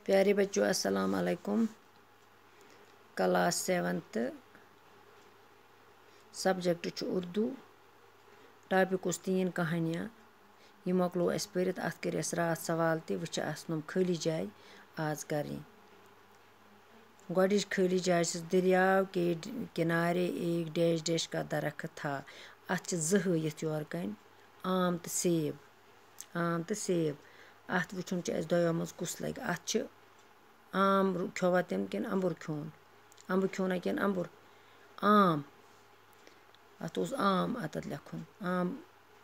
प्यारे बच्चों अस्सलाम वालेकुम। Class 7th subject Urdu. Topic 3 कहानियाँ। यह मकलो अस परित अत कर रात सवाल तह वह नम खाली जाय आज करें। गोडिच खाली जाय दरियाव के किनारे एक डैश डैश का दरख्त था। अत हयत योर कन आम तो सेब अत वुचन दोयों मज कुस लगे। अत आम खोवा तम किन अंबुर खोन खोना किन अंबुर आम अत आम अत लिखुन आम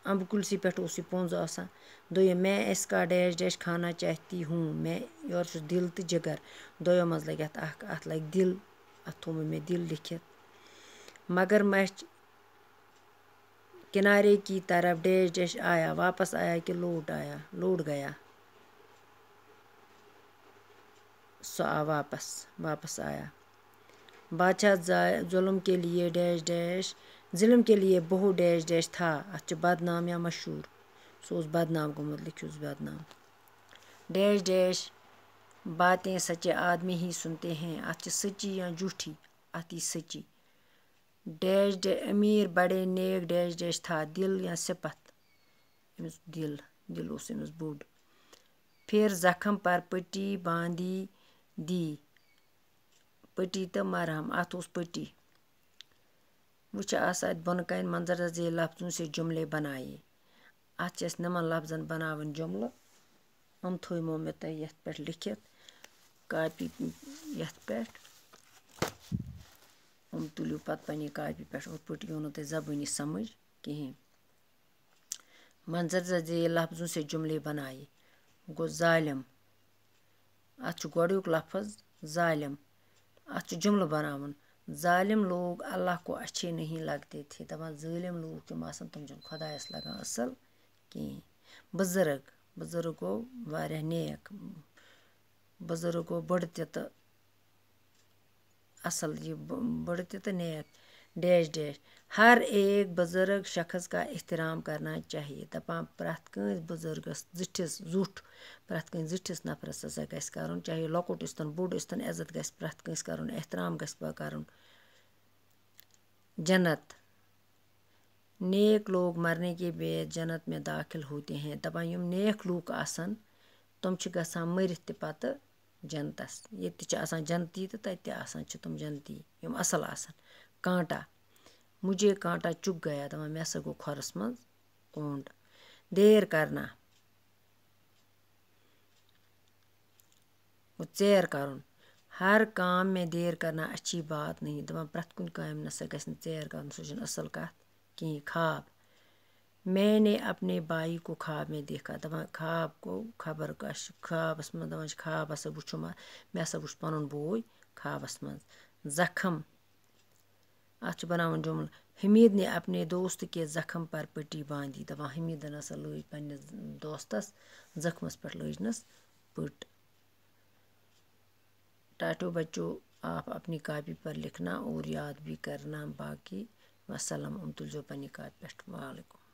अम्ब कुलसी पे यह पोंज आसान। दोयम मैं इसका डैश डैश खाना चाहती हूँ। मैं योर दिल तो जिगर दोयों मज लगे अत लगे दिल अत थो मे दिल लिखित। मगरमच्छ किनारे की तरफ डैश डैश आया वापस आया कि लौट गया। सो आ वापस आया। बादशाह जुल्म के लिए डैश डैश जुल्म के लिए बहुत डैश डैश था। अत बदनाम या मशहूर सो बदनाम गोमुत लिखियो बदनाम। डैश डैश बातें सच्चे आदमी ही सुनते हैं। अत सच्ची या झूठी अत सच्ची। डैश डैश अमीर बड़े नेक डैश डैश था दिल या सिपत अमिस दिल उस अमिस बोड़। फिर जख्म पर पट्टी बांधी दी पट्टी तो मरहम अत पट्टी। वह बोन कन मंजर झेल लफ्जों से जुमले बनाए। अत नमन लफ्जन बनावन जुमल हम थो मे तह ये पे लिखित कापी ये पे हम तुलियो पत पन्ने कापी पे और पट्टी यो तह जबानी समझ कहें। मंजर झेल लफ्जों से जुमले बनाए गो जालिम अत गोडुक लफ्ज जालिम अत जुमल बनावन। जालिम लोग अल्लाह को अच्छे नहीं लगते थे। दपान जालिम लोग तम आसान तम खुदायस लगान असल कहें। बुजुर्ग गो वारिया नेक बुजुर्ग गो बड़ तो असल यह बड़ तो नेक डैश डैश हर एक बुजुर्ग शख्स का एहतराम करना चाहिए। दपान प्रत कंस बुजुर्गस जुठ प्रत कंस जिठिस नफरस हसा गस करन चाहे लकुट इस्तन बोड़ इस्तन इज्जत गस प्रत कंस करन एहतराम गस करन। जन्नत नेक लोग मरने के बाद जन्नत में दाखिल होते हैं। दपान यम नेक लोग आसन तुम गसान मरित पत जन्नतस ये जन्नती तो तत तुम जन्नती यम असल आसन। कांटा मुझे कांटा चुग गया दपान मे सा गो खोरस मज कोंड। देर करना चेर करन हर काम में देर करना अच्छी बात नहीं। दपान प्रत कुन काम नसा गस चेर कर सह असल कत कहें। ख्वाब मैंने अपने भाई को ख्वाब में देखा दपान ख्वाब को खबर ख्वाबस मज दपान ख्वाब हसा वुचुम मे हसा वुच पनुन बोय ख्वाबस मज। जख्म अत बनावन जुमल हमीद ने अपने दोस्त के जख्म पर पट्टी बांधी दपान हमीदन हसा लज पन्निस दोस्तस जख्मस पे लजनस पट। टाटो बच्चों आप अपनी कापी पर लिखना और याद भी करना बाकी। वसलम तुलजो पन्नी कापी पे। वालेकुम।